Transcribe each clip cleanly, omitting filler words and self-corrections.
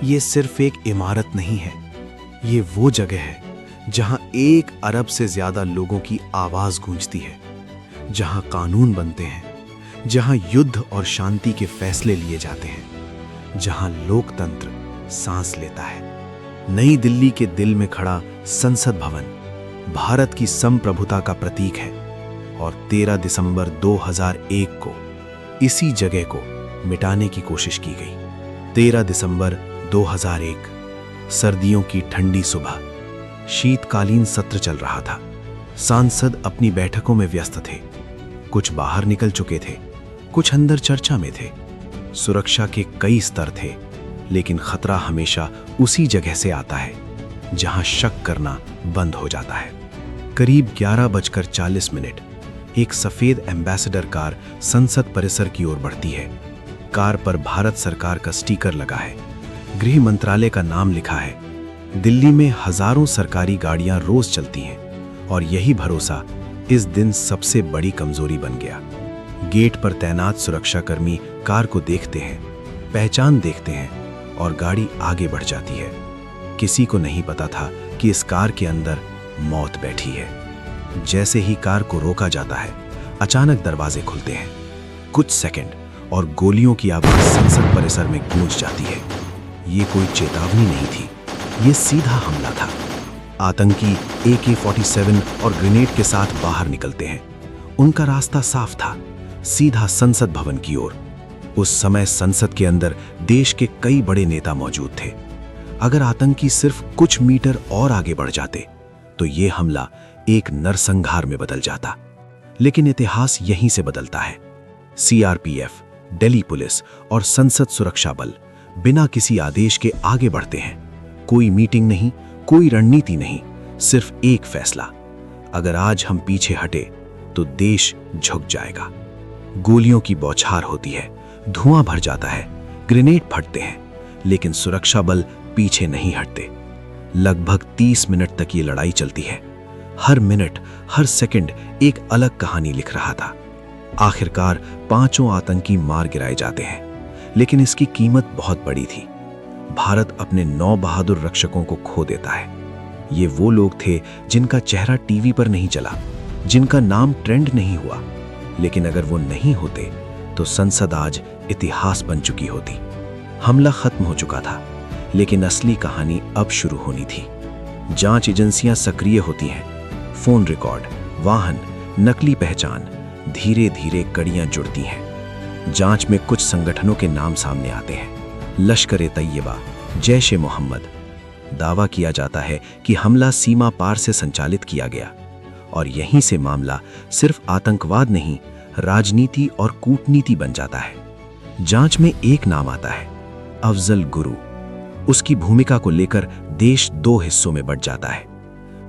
ये सिर्फ एक इमारत नहीं है, ये वो जगह है जहां 1 अरब से ज्यादा लोगों की आवाज गूंजती है, जहां कानून बनते हैं, जहां युद्ध और शांति के फैसले लिए जाते हैं, जहां लोकतंत्र सांस लेता है। नई दिल्ली के दिल में खड़ा संसद भवन भारत की संप्रभुता का प्रतीक है और 13 दिसंबर 2001 को इसी जगह को मिटाने की कोशिश की गई। 13 दिसंबर 2001, सर्दियों की ठंडी सुबह, शीतकालीन सत्र चल रहा था। सांसद अपनी बैठकों में व्यस्त थे। कुछ बाहर निकल चुके थे, कुछ अंदर चर्चा में थे। सुरक्षा के कई स्तर थे, लेकिन खतरा हमेशा उसी जगह से आता है जहां शक करना बंद हो जाता है। करीब 11:40 एक सफेद एम्बेसडर कार संसद परिसर की ओर बढ़ती है। कार पर भारत सरकार का स्टिकर लगा है, गृह मंत्रालय का नाम लिखा है। दिल्ली में हजारों सरकारी गाड़ियां रोज चलती हैं और यही भरोसा इस दिन सबसे बड़ी कमजोरी बन गया। गेट पर तैनात सुरक्षाकर्मी कार को देखते हैं, पहचान देखते हैं और गाड़ी आगे बढ़ जाती है। किसी को नहीं पता था कि इस कार के अंदर मौत बैठी है। जैसे ही कार को रोका जाता है, अचानक दरवाजे खुलते हैं। कुछ सेकंड और गोलियों की आवाज संसद परिसर में गूंज जाती है। ये कोई चेतावनी नहीं थी, ये सीधा हमला था। आतंकी AK-47 और ग्रेनेड के साथ बाहर निकलते हैं। उनका रास्ता साफ था, सीधा संसद भवन की ओर। उस समय संसद के अंदर देश के कई बड़े नेता मौजूद थे। अगर आतंकी सिर्फ कुछ मीटर और आगे बढ़ जाते तो ये हमला एक नरसंहार में बदल जाता। लेकिन इतिहास यहीं से बदलता है। CRPF, दिल्ली पुलिस और संसद सुरक्षा बल बिना किसी आदेश के आगे बढ़ते हैं। कोई मीटिंग नहीं, कोई रणनीति नहीं, सिर्फ एक फैसला। अगर आज हम पीछे हटे तो देश झुक जाएगा। गोलियों की बौछार होती है, धुआं भर जाता है, ग्रेनेड फटते हैं, लेकिन सुरक्षा बल पीछे नहीं हटते। लगभग 30 मिनट तक ये लड़ाई चलती है। हर मिनट, हर सेकंड एक अलग कहानी लिख रहा था। आखिरकार 5 आतंकी मार गिराए जाते हैं, लेकिन इसकी कीमत बहुत बड़ी थी। भारत अपने 9 बहादुर रक्षकों को खो देता है। ये वो लोग थे जिनका चेहरा टीवी पर नहीं चला, जिनका नाम ट्रेंड नहीं हुआ, लेकिन अगर वो नहीं होते तो संसद आज इतिहास बन चुकी होती। हमला खत्म हो चुका था, लेकिन असली कहानी अब शुरू होनी थी। जांच एजेंसियां सक्रिय होती हैं, फोन रिकॉर्ड, वाहन, नकली पहचान, धीरे धीरे कड़ियां जुड़ती हैं। जांच में कुछ संगठनों के नाम सामने आते हैं, लश्कर-ए-तैयबा, जैश-ए-मोहम्मद। दावा किया जाता है कि हमला सीमा पार से संचालित किया गया और यहीं से मामला सिर्फ आतंकवाद नहीं, राजनीति और कूटनीति बन जाता है। जांच में एक नाम आता है, अफजल गुरु। उसकी भूमिका को लेकर देश 2 हिस्सों में बंट जाता है।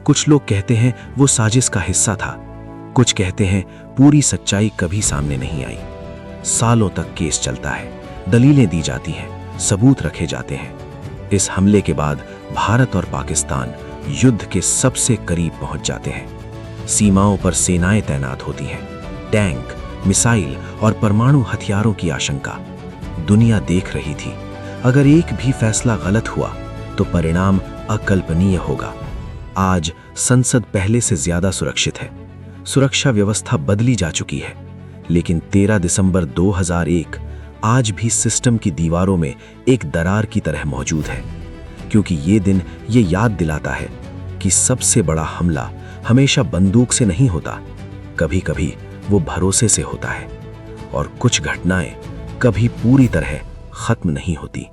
कुछ लोग कहते हैं वो साजिश का हिस्सा था, कुछ कहते हैं पूरी सच्चाई कभी सामने नहीं आई। सालों तक केस चलता है, दलीलें दी जाती हैं, सबूत रखे जाते हैं। इस हमले के बाद भारत और पाकिस्तान युद्ध के सबसे करीब पहुंच जाते हैं। सीमाओं पर सेनाएं तैनात होती हैं, टैंक, मिसाइल और परमाणु हथियारों की आशंका। दुनिया देख रही थी, अगर एक भी फैसला गलत हुआ तो परिणाम अकल्पनीय होगा। आज संसद पहले से ज्यादा सुरक्षित है, सुरक्षा व्यवस्था बदली जा चुकी है, लेकिन 13 दिसंबर 2001 आज भी सिस्टम की दीवारों में एक दरार की तरह मौजूद है, क्योंकि ये दिन ये याद दिलाता है कि सबसे बड़ा हमला हमेशा बंदूक से नहीं होता, कभी कभी वो भरोसे से होता है, और कुछ घटनाएं कभी पूरी तरह खत्म नहीं होती।